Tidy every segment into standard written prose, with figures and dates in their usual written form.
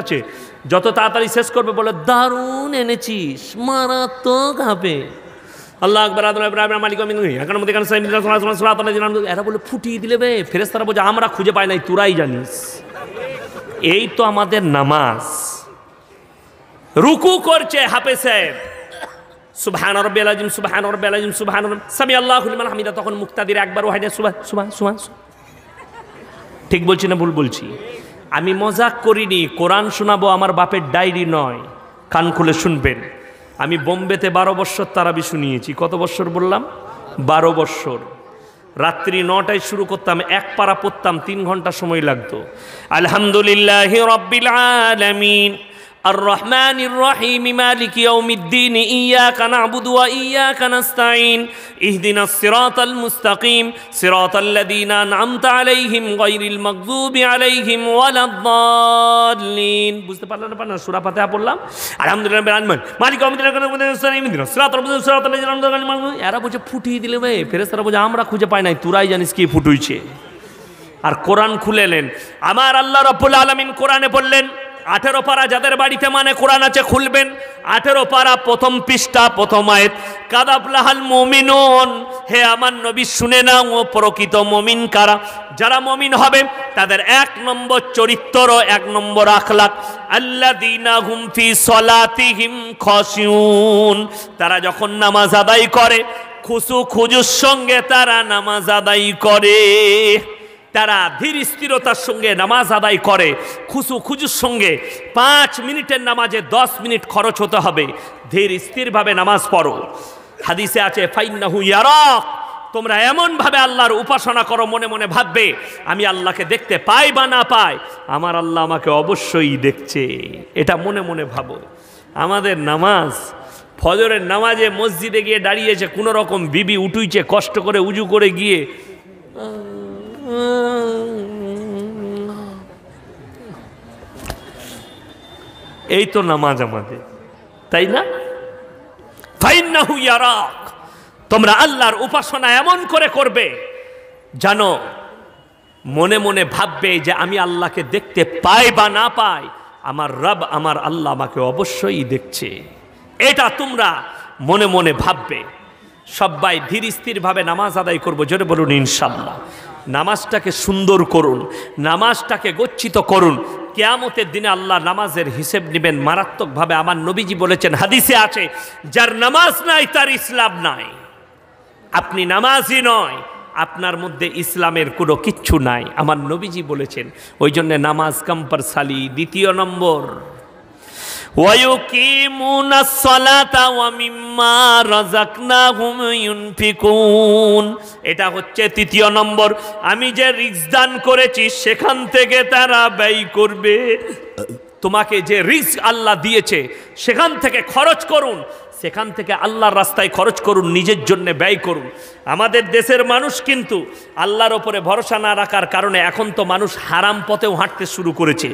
আছে, যত তাড়াতাড়ি শেষ করবে বলে দারুণ এনেছিস, মারাত্মক হবে। আল্লাহ আকবার, মালিক এরা বলে ফুটিয়ে দিলে বে, ফেরেশতারা বলছে আমরা খুঁজে পাই নাই, তোরাই জানিস। এই তো আমাদের নামাজ। রুকু করছে হাফেজ সাহেব, সুবহান রাব্বিয়াল আযীম, সুবহান রাব্বিয়াল আযীম, সুবহান সামি আল্লাহু লিমান হামিদা, তখন মুক্তাদির একবার হয় না সুবহান। ঠিক বলছি না ভুল বলছি? আমি মজাক করিনি, কোরআন শোনাবো, আমার বাপের ডায়েরি নয়, কান খুলে শুনবেন। আমি বোম্বেতে 12 বছর তারাবি শুনিয়েছি। কত বছর বললাম? 12 বছর। রাত্রি 9টায় শুরু করতাম, এক পারা পড়তাম, 3 ঘন্টা সময় লাগতো। আলহামদুলিল্লাহি রাব্বিল আলামিন الرحمن الرحيم مالك يوم الدين إياك نعبد وإياك نستعين اهدنا الصراط المستقيم صراط الذين أنعمت عليهم غير المغضوب عليهم ولا الضالين। বুঝতে পারলাম না? সূরা ফাতিহা পড়লাম, আলহামদুলিল্লাহ রাব্বিল আলামিন মালিক ইয়াউমিদ্দিন ইহদিনাস সিরাতাল মুস্তাকিম সিরাতাল লাযিনা আন'আমতা আলাইহিম। এরা বলছে ফুটিয়ে দিলে ভাই, ফেরেশতারা বলছে আমরা খুঁজে পাই নাই, তোরাই জানিস কি ফুটুইছে। আর কোরআন খুলেলেন, আমার আল্লাহ রাব্বুল আলামিন কোরআনে বললেন, 18 পারা যাদের বাড়িতে মানে কোরআন আছে খুলবেন। 18 পারা প্রথম পৃষ্ঠা, প্রথম আয়াত, কাদ আফলাহাল মুমিনুন, হে আমার নবী শুনে নাও, ও প্রকৃত মুমিন কারা? যারা মুমিন হবে তাদের 1 নম্বর চরিত্র, 1 নম্বর আখলাক, আল্লাযীনা হুম ফি সলাতিহিম খাশিউন, তারা যখন নামাজ আদায় করে খুশু খুজুর সঙ্গে তারা নামাজ আদায় করে। তারা ধীর স্থিরতার সঙ্গে নামাজ আদায় করে, খুশু খুজুর সঙ্গে। 5 মিনিটের নামাজে 10 মিনিট খরচ হতে হবে। ধীর স্থিরভাবে নামাজ পড়ো। হাদিসে আছে ফাইন্নাহু ইয়ারাক, তোমরা এমনভাবে আল্লাহর উপাসনা করো, মনে মনে ভাববে আমি আল্লাহকে দেখতে পাই বা না পাই, আমার আল্লাহ আমাকে অবশ্যই দেখছে, এটা মনে মনে ভাবো। আমাদের নামাজ, ফজরের নামাজে মসজিদে গিয়ে দাঁড়িয়েছে, কোনো রকম বিবি উঠুইছে কষ্ট করে উজু করে গিয়ে, এই তো নামাজ আমাদের, তাই না? ফাইন্নাহু ইয়ারাক, তোমরা আল্লাহর উপাসনা এমন করে করবে জানো মনে মনে ভাববে যে আমি আল্লাহকে দেখতে পাই বা না পাই, আমার রব, আমার আল্লাহ আমাকে অবশ্যই দেখছে, এটা তোমরা মনে মনে ভাববে। সবাই ধীর স্থিরভাবে নামাজ আদায় করবো, জোরে বলুন ইনশাআল্লাহ। নামাজটাকে সুন্দর করুন, নামাজটাকে গচ্ছিত করুন। কিয়ামতের দিনে আল্লাহ নামাজের হিসেব নেবেন মারাত্মকভাবে। আমার নবীজি বলেছেন, হাদিসে আছে, যার নামাজ নাই তার ইসলাম নাই। আপনি নামাজি নয়, আপনার মধ্যে ইসলামের কোনো কিচ্ছু নাই, আমার নবীজি বলেছেন। ওই জন্য নামাজ কম্পালসারি। 2 নম্বর, وَيُقِيمُونَ الصَّلَاةَ وَمِمَّا رَزَقْنَاهُمْ يُنْفِقُونَ, এটা হচ্ছে 3 নম্বর। আমি যে রিজক দান করেছি সেখান থেকে তারা ব্যয় করবে। তোমাকে যে রিজক আল্লাহ দিয়েছে সেখান থেকে খরচ করুন, সেখান থেকে আল্লাহর রাস্তায় খরচ করুন, নিজের জন্য ব্যয় করুন। আমাদের দেশের মানুষ কিন্তু আল্লাহর ওপরে ভরসা না রাখার কারণে এখন তো মানুষ হারাম পথেও হাঁটতে শুরু করেছে।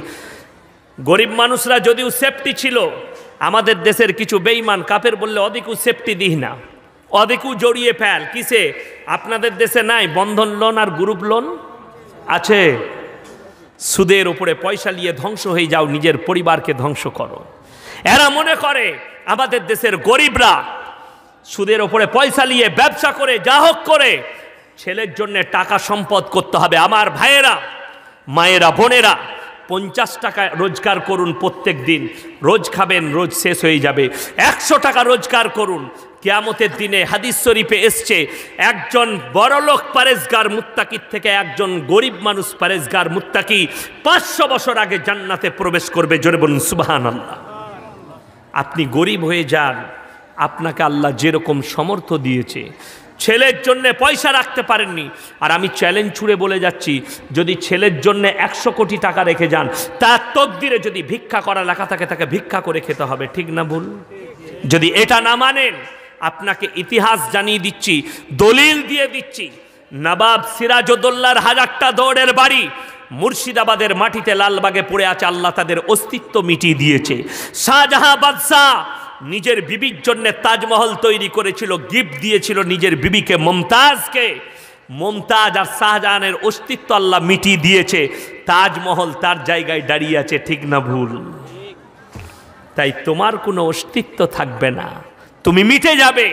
গরিব মানুষরা যদিও সেফটি ছিল, আমাদের দেশের কিছু বেঈমান কাফের বললে অধিকও সেফটি দিই না, অধিকও জড়িয়ে ফেল। কিসে? আপনাদের দেশে নাই বন্ধন লোন আর গ্রুপ লোন আছে? সুদের উপরে পয়সা নিয়ে ধ্বংস হয়ে যাও, নিজের পরিবারকে ধ্বংস করো। এরা মনে করে আমাদের দেশের গরিবরা সুদের উপরে পয়সা নিয়ে ব্যবসা করে যা হোক করে ছেলের জন্য টাকা সম্পদ করতে হবে। আমার ভাইয়েরা, মায়েরা, বোনেরা, 50 টাকা রোজগার করুন প্রত্যেক দিন, রোজ খাবেন, রোজ শেষ হয়ে যাবে। 100 টাকা রোজগার করুন, কিয়ামতের দিনে হাদিস শরীফে এসছে, একজন বড়লোক পরেজগার মুত্তাকির থেকে একজন গরিব মানুষ পরেজগার মুত্তাকি 500 বছর আগে জান্নাতে প্রবেশ করবে। জোরে বলুন সুবহানাল্লাহ। আপনি গরিব হয়ে যান, আপনাকে আল্লাহ যেরকম সামর্থ্য দিয়েছে, ছেলের জন্য পয়সা রাখতে পারেননি, আর আমি চ্যালেঞ্জ ছুড়ে বলে যাচ্ছি, যদি ছেলের জন্য 100 কোটি টাকা রেখে যান, তার তকদিরে যদি ভিক্ষা করা লেখা থাকে তাকে ভিক্ষা করে খেতে হবে, ঠিক না ভুল? যদি এটা না মানেন, আপনাকে ইতিহাস জানিয়ে দিচ্ছি, দলিল দিয়ে দিচ্ছি, নবাব সিরাজউদ্দৌলার 1000টা দৌড়ের বাড়ি মুর্শিদাবাদের মাটিতে লালবাগে পড়ে আছে, আল্লাহ তাদের অস্তিত্ব মিটিয়ে দিয়েছে। শাহজাহাঁ বাদশাহ নিজের বিবির জন্য তাজমহল তৈরি করেছিল, গিফট দিয়েছিল নিজের বিবিকে, মমতাজকে। মুমতাজ আর শাহজাহানের অস্তিত্ব আল্লাহ মিটিয়ে দিয়েছে, তাজমহল তার জায়গায় দাঁড়িয়ে আছে, ঠিক না ভুল? তাই তোমার কোনো অস্তিত্ব থাকবে না, তুমি মিটে যাবে।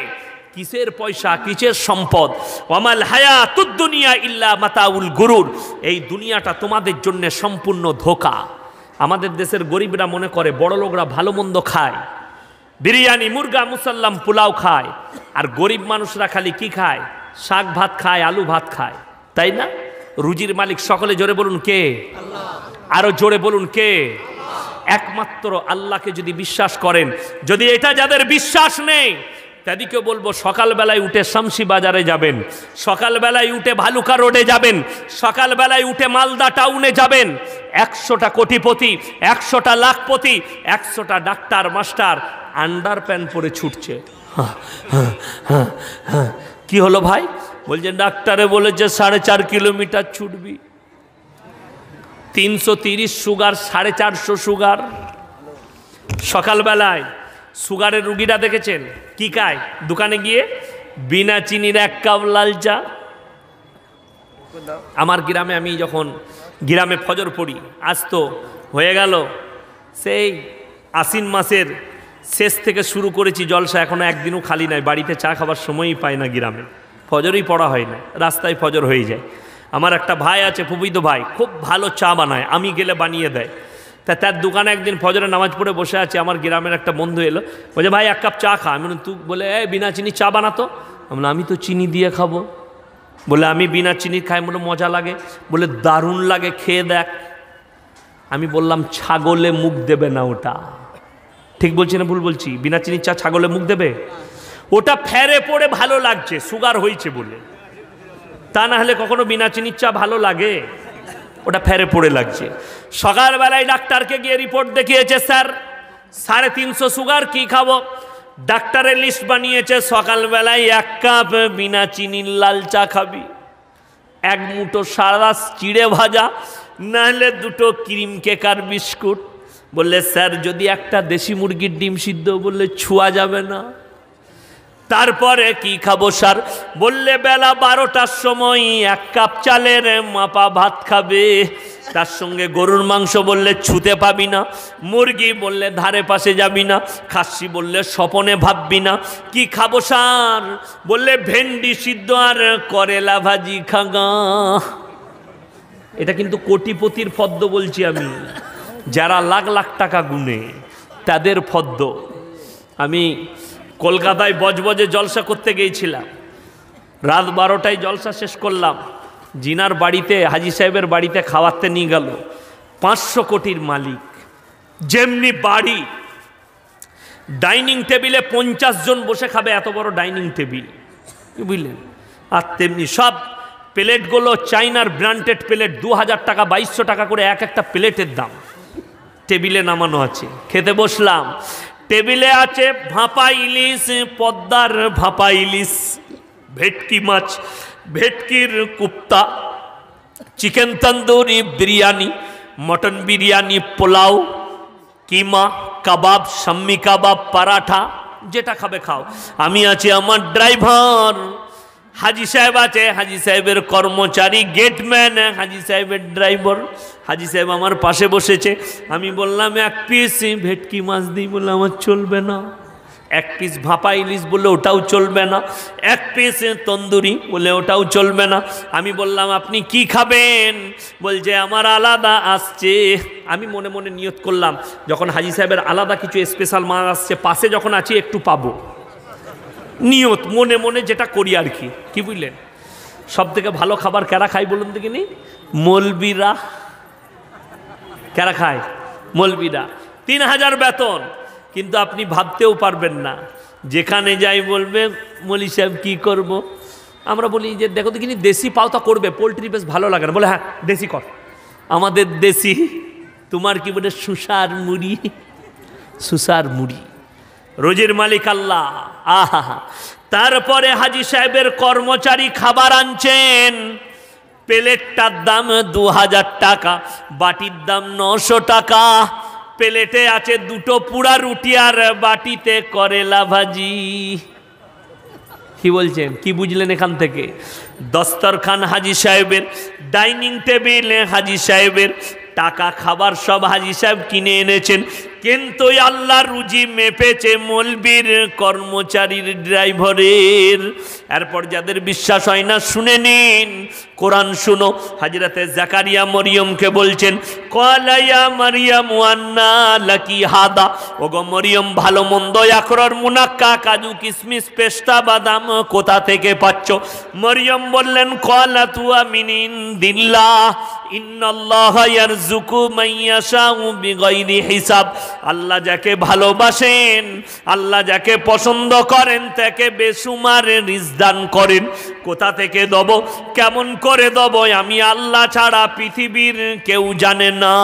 কিসের পয়সা, কিসের সম্পদ? ওয়ামাল হায়াতুদ দুনিয়া ইল্লা মাতাউল গুরুর। এই দুনিয়াটা তোমাদের জন্য সম্পূর্ণ ধোঁকা। আমাদের দেশের গরিবরা মনে করে বড় লোকরা ভালো মন্দ খায়, বিরিয়ানি, মুরগা, মুসাল্লাম, পোলাও খায়, আর গরিব মানুষরা খালি কি খায়? শাক ভাত খায়, আলু ভাত খায়, তাই না? রুজির মালিক সকলে জোরে বলুন কে? আল্লাহ। আরো জোরে বলুন কে? একমাত্র আল্লাহকে যদি বিশ্বাস করেন, যদি এটা যাদের বিশ্বাস নেই, তাদেরকে বলবো সকালবেলায় উঠে শামসি বাজারে যাবেন, সকালবেলায় উঠে ভালুকা রোডে যাবেন, সকালবেলায় উঠে মালদা টাউনে যাবেন। 100টা কোটিপতি, 100টা লাখপতি, 100টা ডাক্তার মাস্টার আন্ডার প্যান্ট পরে ছুটছে। কি হলো ভাই? বলছে ডাক্তারে বলেছে 4.5 কিলোমিটার ছুটবি। 330 sugar, 450 sugar. সকালবেলায় সুগারের রুগীরা দেখেছেন কি খায়? দোকানে গিয়ে বিনা চিনির 1 কাপ লাল চা। আমার গ্রামে, আমি যখন গ্রামে ফজর পড়ি, আজ তো হয়ে গেল সেই আশ্বিন মাসের শেষ থেকে শুরু করেছি জলসা, এখনো একদিনও খালি নাই। বাড়িতে চা খাবার সময়ই পায় না গ্রামে, ফজরই পড়া হয় না, রাস্তায় ফজর হয়ে যায়। আমার একটা ভাই আছে, ফুফিতো ভাই, খুব ভালো চা বানায়, আমি গেলে বানিয়ে দেয়। তা তার দোকানে একদিন ফজরে নামাজ পড়ে বসে আছে, আমার গ্রামের একটা বন্ধু এলো, বলছে ভাই 1 কাপ চা খা। আমি বললাম তুই? বলে বিনা চিনি চা বানাতো। আমি বললাম আমি তো চিনি দিয়ে খাবো। বলে আমি বিনা চিনি খাই। বলে মজা লাগে? বলে দারুণ লাগে, খেয়ে দেখ। আমি বললাম ছাগলে মুখ দেবে না ওটা। ঠিক বলছি না ভুল বলছি? বিনা চিনির চা ছাগলে মুখ দেবে? ওটা ফেরে পড়ে ভালো লাগছে, সুগার হয়েছে বলে। তা না হলে কখনো বিনা চিনির চা ভালো লাগে? ওটা ফেরে পড়ে লাগছে। সকালবেলায় ডাক্তারকে গিয়ে রিপোর্ট দেখিয়েছে, স্যার 350 সুগার, কি খাবো? ডাক্তারের লিস্ট বানিয়েছে, সকালবেলায় 1 কাপ বিনা চিনির লাল চা খাবি, 1 মুঠো সাদা চিড়ে ভাজা, নাহলে 2টো ক্রিম কেক আর বিস্কুট। বললে স্যার যদি একটা দেশি মুরগির ডিম সিদ্ধ? বললে ছোঁয়া যাবে না। তারপরে কি খাবো স্যার? বললে বেলা 12টার সময় 1 কাপ চালের মাপা ভাত খাবে, তার সঙ্গে গরুর মাংস বললে ছুতে পাবি না, মুরগি বললে ধারে পাশে যাবি না, খাসি বললে স্বপনে ভাববি না। কি খাবো স্যার? বললে ভেন্ডি সিদ্ধ আর করেলা ভাজি খাগা। এটা কিন্তু কোটিপতির ফদ্দ বলছি আমি, যারা লাখ লাখ টাকা গুনে তাদের ফদ্দ। আমি কলকাতায় বজবজে জলসা করতে গিয়েছিলাম, রাত 12টায় জলসা শেষ করলাম। জিনার বাড়িতে, হাজি সাহেবের বাড়িতে খাওয়াতে নিয়ে গেল 500 কোটির মালিক। যেমনি বাড়ি, ডাইনিং টেবিলে 50 জন বসে খাবে, এত বড় ডাইনিং টেবিল, বুঝলেন? আর তেমনি সব প্লেটগুলো চাইনার ব্র্যান্ডেড প্লেট, 2000 টাকা 2200 টাকা করে একটা প্লেটের দাম। টেবিলে নামানো আছে, খেতে বসলাম। টেবিলে আছে ভাপা ইলিশ, পদ্মার ভাপা ইলিশ, ভেটকি মাছ, ভেটকির কুপ্তা, চিকেন তন্দুরি বিরিয়ানি, মটন বিরিয়ানি, পোলাও, কিমা, কাবাব, শাম্মি কাবাব, পরাঠা, যেটা খাবে খাও। আমি আছি, আমার ড্রাইভার হাজি সাহেব আছে, হাজি সাহেবের কর্মচারী গেটম্যান, হাজি সাহেবের ড্রাইভার। হাজি সাহেব আমার পাশে বসেছে। আমি বললাম 1 পিস ভেটকি মাছ দিই। বললে আমার চলবে না। 1 পিস ভাপা ইলিশ, বললে ওটাও চলবে না। 1 পিস তন্দুরি, বলে ওটাও চলবে না। আমি বললাম আপনি কি খাবেন? বলছে আমার আলাদা আসছে। আমি মনে মনে নিয়ত করলাম, যখন হাজি সাহেবের আলাদা কিছু স্পেশাল মাছ আসছে, পাশে যখন আছি একটু পাবো। নিয়ত মনে মনে যেটা করি আর কি, কি বুঝলেন? সব থেকে ভালো খাবার কারা খায় বলুন দেখিনি? মৌলবীরা। কারা খায়? মৌলবীরা। 3000 বেতন, কিন্তু আপনি ভাবতেও পারবেন না, যেখানে যাই বলবে মৌলী সাহেব কী করব? আমরা বলি যে দেখো দেখিনি দেশি পাও তা করবে, পোলট্রি বেশ ভালো লাগে না। বলে হ্যাঁ দেশি কর, আমাদের দেশি। তোমার কি বলে? সুসার মুড়ি, সুসার মুড়ি। রোজের মালিক আল্লাহ। আহা, তারপরে হাজি সাহেবের কর্মচারী খাবার আনছেন, প্লেটটার দাম 2000 টাকা, বাটির দাম 900 টাকা। প্লেটে আছে 2টো পুরা রুটি আর বাটিতে করেলা ভাজি। কি বলছেন, কি বুঝলেন এখান থেকে? দস্তরখান হাজি সাহেবের, ডাইনিং টেবিল হাজি সাহেবের, টাকা খাবার সব হাজি সাহেব কিনে এনেছেন, কিন্তু আল্লাহ রুজি মেপেছে মলবির, কর্মচারীর, ড্রাইভারের। এরপর যাদের বিশ্বাস হয় না শুনে নিন, কোরআন শুনো। হযরতে জাকারিয়া মরিয়মকে বলছেন, ক্বালা ইয়া মারইয়াম আন্না লাকি হাদা, ওগো মরিয়ম ভালো মন্দ আকরার মুনাক্কা কাজু কিশমিশ পেস্তা বাদাম কোথা থেকে পাচ্ছ? মরিয়ম বললেন, ক্বালাতু মিন ইনদিল্লাহ ইন্নাল্লাহা ইয়ারযুকু মান ইয়াশাউ বিগাইরি হিসাব। আল্লাহ যাকে ভালোবাসেন, আল্লাহ যাকে পছন্দ করেন তাকে বেসুমার রিজক দান করেন। কোথা থেকে দেব, কেমন করে দেব, আমি আল্লাহ ছাড়া পৃথিবীর কেউ জানে না।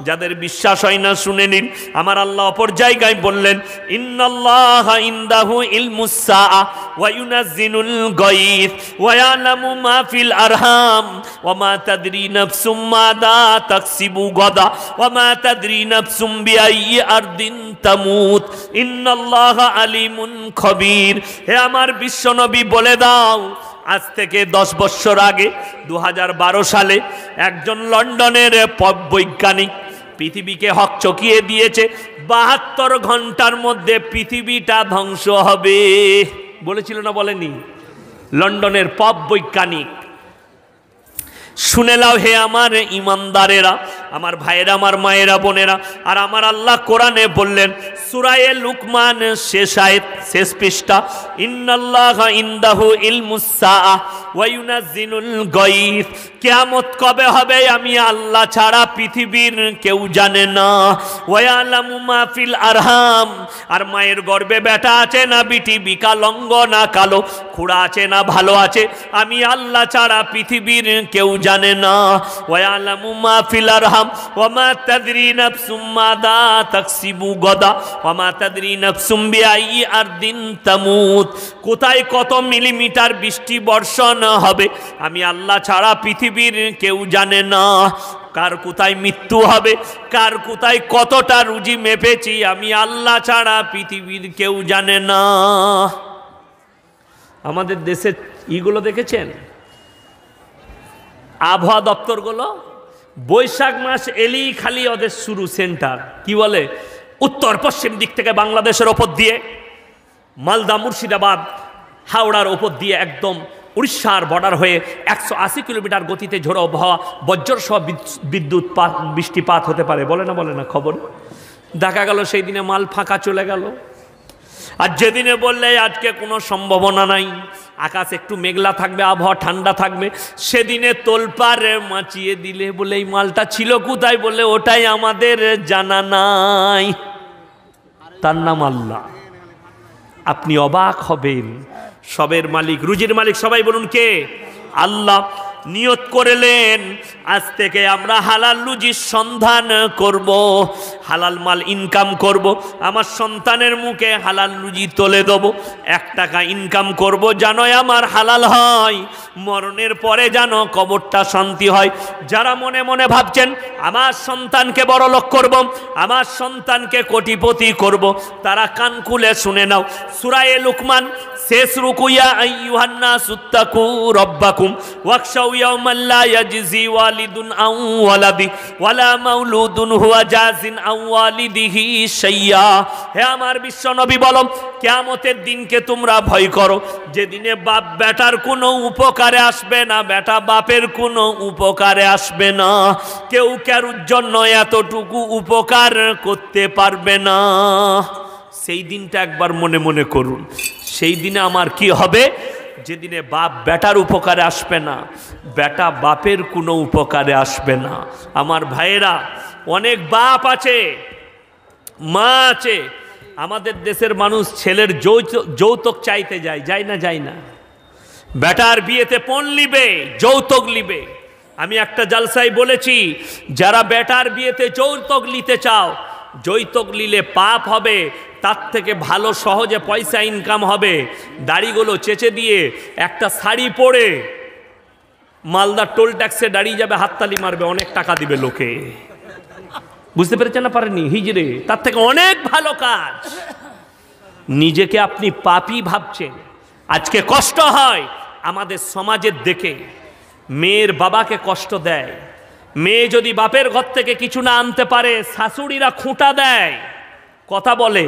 যাদের বিশ্বাস হয় না শুনে নিন, আমার আল্লাহ অপর জায়গায় বললেন, ইন্নাল্লাহা ইনদাহু ইলমুস সাআ ওয়া ইউনাজ্জিলুল গায়থ ওয়া ইয়ালামু মা ফিল আরহাম ওয়া মা তাদরি নাফসুম মাযা তাকসিবু গাদা ওয়া মা তাদরি নাফসুম বিআইয়ি আরদিন তামুত ইন্নাল্লাহা আলিমুন খবীর। হে আমার বিশ্বনবী বলে দাও, আজ থেকে 10 বছর আগে 2012 সালে একজন লন্ডনের বৈজ্ঞানিক পৃথিবীকে হকচকিয়ে দিয়েছে, 72 ঘন্টার মধ্যে পৃথিবীটা ধ্বংস হবে বলেছিল না, বলেনি? লন্ডনের পপ বৈজ্ঞানিক। শুনে নাও হে আমার ইমানদারেরা, আমার ভাইয়েরা, আমার মায়েরা, বোনেরা। আর আমার আল্লাহ কোরআনে বললেন, সূরা লুকমান শেষ আয়াত, শেষ পৃষ্ঠা, ইন্নাল্লাহা ইনদাহু ইলমুস সাআ ওয়া ইউনাজ্জিলুল গায়থ। কিয়ামত কবে হবে আমি আল্লাহ ছাড়া পৃথিবীর কেউ জানে না। ওয়া ইয়ালামু মা ফিল আরহাম, আর মায়ের গর্ভে বেটা আছে না বিটি, বিকলাঙ্গ না কালো, খুড়া আছে না ভালো আছে, আমি আল্লাহ ছাড়া পৃথিবীর কেউ জানে না। ওয়া ইয়ালামু মা ফিল আরহাম ওয়া মা তাদরি নাফসুম মাযা তাকসিবু গাদা ওয়া মা তাদরি নাফসুম বিআইয়ি আরদিন তামুত। কোথায় কত মিলিমিটার বৃষ্টি বর্ষণ হবে আমি আল্লাহ ছাড়া পৃথিবীর কেউ জানে না। কার কোথায় মৃত্যু হবে, কার কোথায় কতটা রুজি মেপেছি আমি আল্লাহ ছাড়া পৃথিবীর কেউ জানে না। আমাদের দেশের ইগুলো দেখেছেন, আবহাওয়া দপ্তরগুলো বৈশাখ মাস এলেই খালি ওদের শুরু সেন্টার, কি বলে, উত্তর পশ্চিম দিক থেকে বাংলাদেশের ওপর দিয়ে মালদা, মুর্শিদাবাদ, হাওড়ার ওপর দিয়ে একদম উড়িষ্যার বর্ডার হয়ে 180 কিলোমিটার গতিতে ঝোড়ো আবহাওয়া, বজ্রসহ বিদ্যুৎ বৃষ্টিপাত হতে পারে, বলে না খবর। দেখা গেল সেই দিনে মাল ফাঁকা চলে গেল। আর যেদিনে বললে আজকে কোনো সম্ভাবনা নাই, আকাশ একটু মেঘলা থাকবে, আবহাওয়া ঠান্ডা থাকবে, সেদিনে তোলপাড় মাচিয়ে দিলে বলে এই মালটা ছিল কোথায়, বলে ওটাই আমাদের জানা নাই। তার নাম আল্লাহ। আপনি অবাক হবেন, সবের মালিক, রুজির মালিক সবাই বলুন কে? আল্লাহ। নিয়ত করেলেন আজ থেকে আমরা হালাল রুজির সন্ধান করব, হালাল মাল ইনকাম করব, আমার সন্তানের মুখে হালাল রুজি তুলে দেব, 1 টাকা ইনকাম করব যেন আমার হালাল হয়, মরণের পরে যেন কবরটা শান্তি হয়। যারা মনে মনে ভাবছেন আমার সন্তানকে বড়লোক করব, আমার সন্তানকে কোটিপতি করব, তারা কান খুলে শুনে নাও, সূরা লুকমান শেষ রুকু, ইয়া আইয়ুহান নাসু তাকু রাব্বাকুম ওয়াখশাউ ইয়াওমান লা ইয়াজজি ওয়ালিদুন আন ওয়ালাদি ওয়ালা মাউলুদুন হুয়া জাযিন আন ওয়ালিদিহি শাইয়্যা। হে আমার বিশ্বনবী বলো, কিয়ামতের দিনকে তোমরা ভয় করো, যেদিনে বাপ বেটার কোনো উপকারে আসবে না, বেটা বাপের কোনো উপকারে আসবে না, কেউ কারুর জন্য এতটুকু উপকার করতে পারবে না। সেই দিনটা একবার মনে মনে করুন। সেই দিনে আমার কি হবে? যেদিনে বাপ বেটার উপকারে আসবে না, বেটা বাপের কোনো উপকারে আসবে না। আমার ভাইয়েরা, অনেক বাপ আছে, মা আছে, আমাদের দেশের মানুষ ছেলের যৌতুক চাইতে যায় না, বেটার বিয়েতে পণ লিবে, যৌতুক লিবে। আমি একটা জালসায় বলেছি, যারা বেটার বিয়েতে যৌতুক নিতে চাও, যৌতুক নিলে পাপ হবে, তার থেকে ভালো সহজে পয়সা ইনকাম হবে। দাড়িগুলো চেঁচে দিয়ে একটা শাড়ি পরে মালদা টোল ট্যাক্সে দাঁড়িয়ে যাবে, হাততালি মারবে, অনেক টাকা দিবে লোকে। বুঝতে পেরেছেন না পারেননি? হিজড়ে তার থেকে অনেক ভালো কাজ। নিজেকে আপনি পাপী ভাবছেন, আজকে কষ্ট হয় আমাদের সমাজের দেখে, মেয়ের বাবাকে কষ্ট দেয়। মেয়ে যদি বাপের ঘর থেকে কিছু না আনতে পারে শাশুড়িরা খুঁটা দেয়, কথা বলে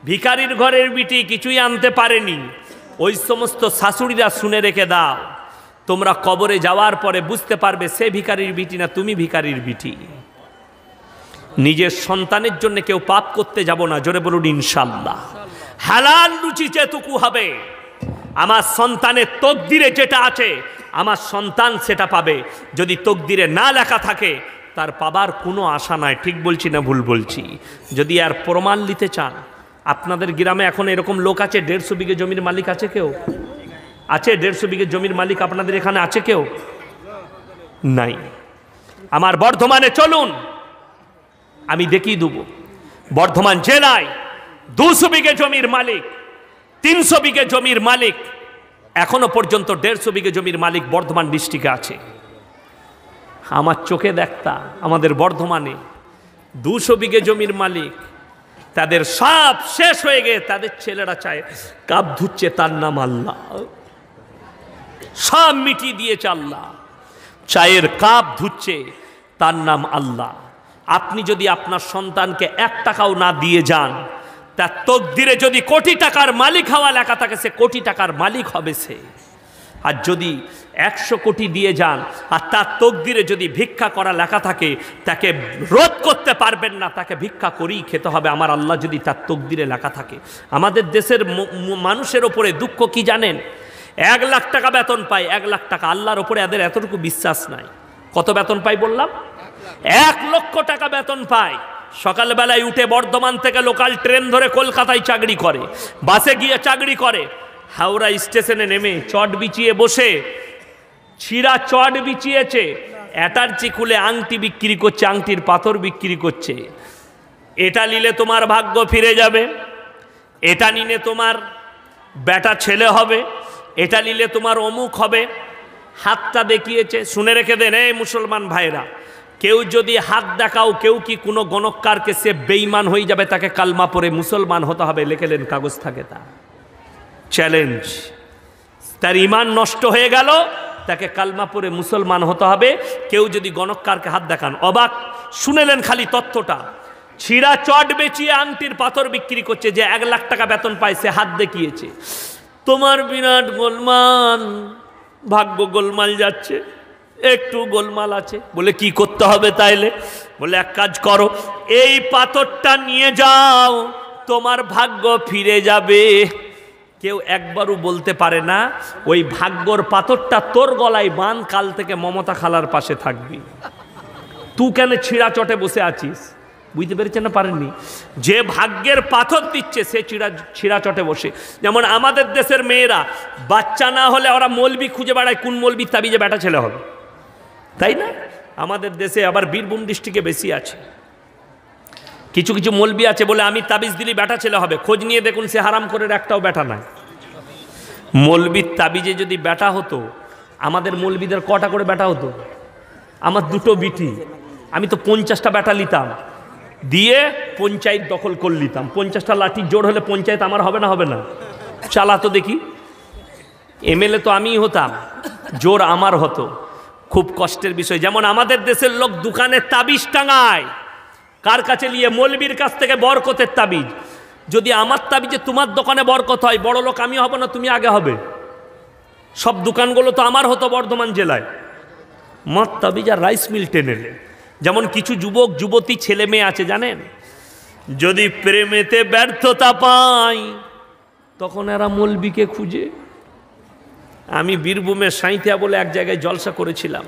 ভিখারির ঘরের বিটি কিছুই আনতে পারেনি, ওই সমস্ত শাশুড়িরা শুনে রেখে দাও, তোমরা কবরে যাওয়ার পরে বুঝতে পারবে সে ভিখারির বিটি না তুমি ভিখারির বিটি। নিজের সন্তানের জন্য কেউ পাপ করতে যাব না, জোরে বলুন ইনশাআল্লাহ। হালাল রুচি যেটুকু হবে, আমার সন্তানের তকদিরে যেটা আছে আমার সন্তান সেটা পাবে। যদি তকদিরে না লেখা থাকে তার পাবার কোনো আশা নাই। ঠিক বলছি না ভুল বলছি? যদি আর প্রমাণ নিতে চান, আপনাদের গ্রামে এখন এরকম লোক আছে 150 বিঘে জমির মালিক আছে কেউ? আছে 150 বিঘে জমির মালিক আপনাদের এখানে আছে কেউ? নাই। আমার বর্ধমানে চলুন, আমি দেখিয়ে দেব। বর্ধমান জেলায় 200 বিঘে জমির মালিক, 300 বিঘে জমির মালিক, এখনো পর্যন্ত 150 বিঘে জমির মালিক বর্ধমান ডিস্ট্রিক্টে আছে। আমার চোখে দেখতা আমাদের বর্ধমানে 200 বিঘে জমির মালিক, তাদের সব শেষ হয়ে গিয়ে তাদের ছেলেরা চায় কাপ ধুচ্ছে, তার নাম আল্লাহ। সব মিটিয়ে দিয়েছে আল্লাহ, চায়ের কাপ ধুচ্ছে, তার নাম আল্লাহ। আপনি যদি আপনার সন্তানকে 1 টাকাও না দিয়ে যান, তার তকদিরে যদি কোটি টাকার মালিক হওয়া লেখা থাকে সে কোটি টাকার মালিক হবে সে। আর যদি 100 কোটি দিয়ে যান আর তার তকদিরে যদি ভিক্ষা করা লেখা থাকে, তাকে রোধ করতে পারবেন না, তাকে ভিক্ষা করেই খেতে হবে আমার আল্লাহ যদি তার তকদিরে লেখা থাকে। আমাদের দেশের মানুষের ওপরে দুঃখ কি জানেন? 1 লাখ টাকা বেতন পায়, 1 লাখ টাকা, আল্লাহর ওপরে এদের এতটুকু বিশ্বাস নাই। কত বেতন পাই বললাম? 1 লক্ষ টাকা বেতন পায়। সকালবেলায় উঠে বর্ধমান থেকে লোকাল ট্রেন ধরে কলকাতায় চাকরি করে, বাসে গিয়ে চাকরি করে, হাওড়া স্টেশনে নেমে চট বিছিয়ে বসে, ছিঁড়া চট বিছিয়েছে, অ্যাটার্চি খুলে আংটি বিক্রি করছে, আংটির পাথর বিক্রি করছে। এটা নিলে তোমার ভাগ্য ফিরে যাবে, এটা নিলে তোমার বেটা ছেলে হবে, এটা নিলে তোমার অমুক হবে। হাতটা দেখিয়েছে। শুনে রেখে দেন এই মুসলমান ভাইরা, কেউ যদি হাত দেখাও, কেউ কি কোনো গণককারকে সে বেঈমান হয়ে যাবে, তাকে কালমা পড়ে মুসলমান হতে হবে, লিখেলেন কাগজ থাকে তা চ্যালেঞ্জ। তার ইমান নষ্ট হয়ে গেল, তাকে কালমা পড়ে মুসলমান হতে হবে। কেউ যদি গণককারকে হাত দেখান, অবাক। শুনেলেন খালি তথ্যটা, ছিঁড়া চট বেচিয়ে আংটির পাথর বিক্রি করছে, যে 1 লাখ টাকা বেতন পায় সে হাত দেখিয়েছে। তোমার বিরাট গোলমাল, ভাগ্য গোলমাল যাচ্ছে, একটু গোলমাল আছে। বলে কি করতে হবে তাইলে? বলে এক কাজ করো, এই পাথরটা নিয়ে যাও, তোমার ভাগ্য ফিরে যাবে। কেউ একবারও বলতে পারে না ওই ভাগ্যর পাথরটা তোর গলায় বান, কাল থেকে মমতা খালার পাশে থাকবি। তুই কেন ছিঁড়া চটে বসে আছিস? বুঝতে পেরেছেন না? পারেননি? যে ভাগ্যের পাথর দিচ্ছে সে ছিঁড়া চটে বসে। যেমন আমাদের দেশের মেয়েরা বাচ্চা না হলে ওরা মৌলবি খুঁজে বেড়ায়, কোন মৌলবি তাবিজে বেটা ছেলে হবে, তাই না? আমাদের দেশে আবার বীরভূম ডিস্ট্রিক্টে বেশি আছে। কিছু কিছু মৌলবি আছে বলে আমি তাবিজ দিলি বেটা ছেলে হবে, খোঁজ নিয়ে দেখুন সে হারাম করে একটাও বেটা নাই। মৌলবির তাবিজে যদি বেটা হতো, আমাদের মৌলবিদের কটা করে বেটা হতো? আমার 2টো বিটি, আমি তো 50টা বেটা নিতাম, দিয়ে পঞ্চায়েত দখল করে নিতাম। 50টা লাঠির জোর হলে পঞ্চায়েত আমার হবে না? হবে না? চালাতো দেখি। এমএলএ তো আমিই হতাম, জোর আমার হতো। খুব কষ্টের বিষয়। যেমন আমাদের দেশের লোক দোকানে তাবিজ টাঙায়, কার কাছে নিয়ে? মৌলবীর কাছ থেকে বরকতের তাবিজ। যদি আমার তাবিজে তোমার দোকানে বরকত হয়, বড় লোক আমি হব না তুমি আগে হবে? সব দোকানগুলো তো আমার হতো বর্ধমান জেলায়। মদ তাবিজ আর রাইস মিল টেনেলে। যেমন কিছু যুবক যুবতী ছেলে মেয়ে আছে জানেন, যদি প্রেমেতে ব্যর্থতা পায় তখন এরা মৌলবীকে খুঁজে। আমি বীরভূমের সাঁইথিয়া বলে এক জায়গায় জলসা করেছিলাম।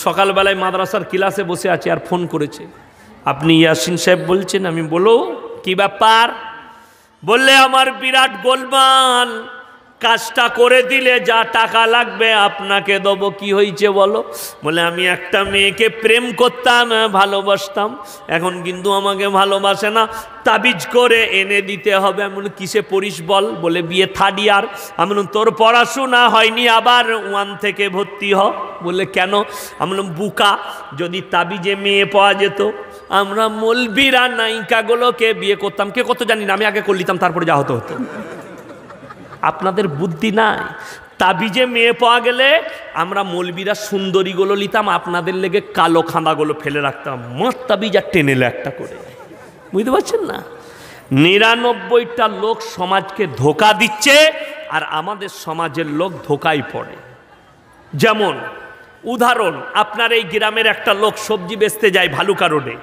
সকালবেলায় মাদ্রাসার ক্লাসে বসে আছে, আর ফোন করেছে, আপনি ইয়াসিন সাহেব বলছেন? আমি বলো কি ব্যাপার? বললে আমার বিরাট গোলমাল, কাজটা করে দিলে যা টাকা লাগবে আপনাকে দেবো। কি হয়েছে বলো? বলে আমি একটা মেয়েকে প্রেম করতাম, ভালোবাসতাম, এখন কিন্তু আমাকে ভালোবাসে না, তাবিজ করে এনে দিতে হবে। আমি বলি কিসে পড়িস বল? বলে বিয়ে 3rd ইয়ার। আমি বললাম তোর পড়াশোনা হয়নি, আবার 1 থেকে ভর্তি হ। বলে কেন? আমি বললাম বুকা, যদি তাবিজে মেয়ে পাওয়া যেত আমরা মৌলবীরা নায়িকাগুলোকে বিয়ে করতাম। কে কত জানি না, আমি আগে করে নিতাম, তারপরে যা হতো হতো। আপনাদের বুদ্ধি নাই। তাবিজে মেয়ে পাওয়া গেলে আমরা মৌলবীরা সুন্দরীগুলো নিতাম, আপনাদের লেগে কালো খাঁদাগুলো ফেলে রাখতাম, মার তাবিজ আর টেনেলে একটা করে। বুঝতে পারছেন না? ৯৯টা লোক সমাজকে ধোঁকা দিচ্ছে, আর আমাদের সমাজের লোক ধোঁকায় পড়ে। যেমন উদাহরণ, আপনার এই গ্রামের একটা লোক সবজি বেচতে যায় ভালুকা রোডে।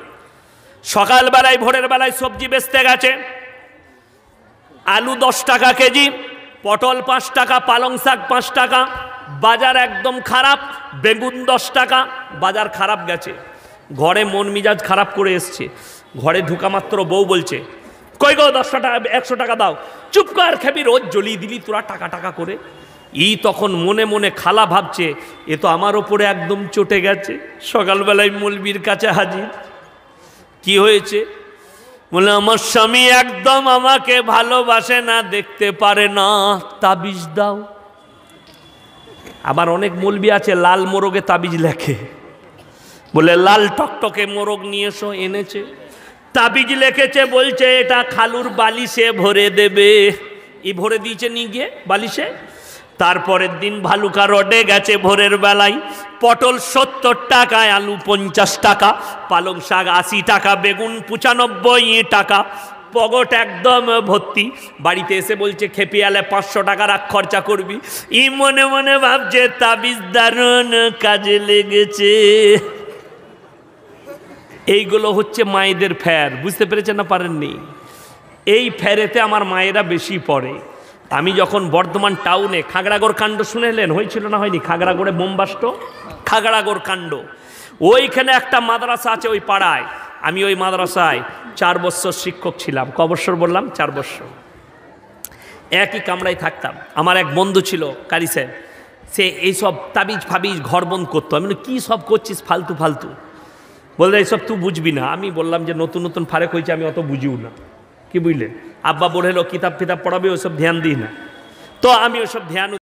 সকালবেলায় ভোরের বেলায় সবজি বেচতে গেছে, আলু 10 টাকা কেজি, পটল 5 টাকা, পালং শাক 5 টাকা, বাজার একদম খারাপ, বেগুন 10 টাকা, বাজার খারাপ গেছে। ঘরে মন মিজাজ খারাপ করে এসছে, ঘরে ঢুকা মাত্র বউ বলছে, কই গো 10 টাকা 100 টাকা দাও। চুপ কর খেবি, রোজ জ্বলিয়ে দিলি তোরা টাকা টাকা করে। ই তখন মনে মনে খালা ভাবছে, এ তো আমার ওপরে একদম চটে গেছে। সকালবেলায় মৌলবীর কাছে হাজির। কি হয়েছে? বলে আমার স্বামী একদম আমাকে ভালোবাসে না, দেখতে পারে না, তাবিজ দাও। আবার অনেক মৌলবী আছে লাল মোরগে তাবিজ লেখে, বলে লাল টকটকে মোরগ নিয়ে এসো, এনেছে, তাবিজ লিখেছে, বলছে এটা খালুর বালিশে ভরে দেবে। ই ভরে দিয়েছে নিয়ে গিয়ে বালিশে। তারপরের দিন ভালুকা রোডে গেছে ভোরের বেলায়, পটল 70 টাকায়, আলু 50 টাকা, পালং শাক 80 টাকা, বেগুন 95 টাকা, পগট একদম ভর্তি। বাড়িতে এসে বলছে খেপিয়ালে 500 টাকা রাখ, খরচা করবি। ই মনে মনে ভাবছে তাবিজ দারুণ কাজে লেগেছে। এইগুলো হচ্ছে মায়েদের ফ্যার। বুঝতে পেরেছেন না পারেননি? এই ফ্যারেতে আমার মায়েরা বেশি পড়ে। আমি যখন বর্ধমান টাউনে খাগড়াগড় কাণ্ড শুনেলেন, হয়েছিল না হয়নি? খাগড়াগড়ে বোমবাস্ট, খাগড়াগড় কাণ্ড। ওইখানে একটা মাদ্রাসা আছে ওই পাড়ায়। আমি ওই মাদ্রাসায় 4 বছর শিক্ষক ছিলাম। ক বছর বললাম? 4 বছর। একই কামরায় থাকতাম। আমার এক বন্ধু ছিল কারি সাহেব, সে এইসব তাবিজ ফাবিজ ঘর বন্ধ করতো। আমি বলি, কী সব করছিস ফালতু ফালতু? বললে এইসব তুই বুঝবি না। আমি বললাম যে নতুন নতুন ফারেক হয়েছে, আমি অত বুঝিও না। কি বুঝলেন? আব্বা বলে কিতাব ফিতাব পড়াবে, ওইসব ধ্যান দিই না। তো আমি ওইসব ধ্যান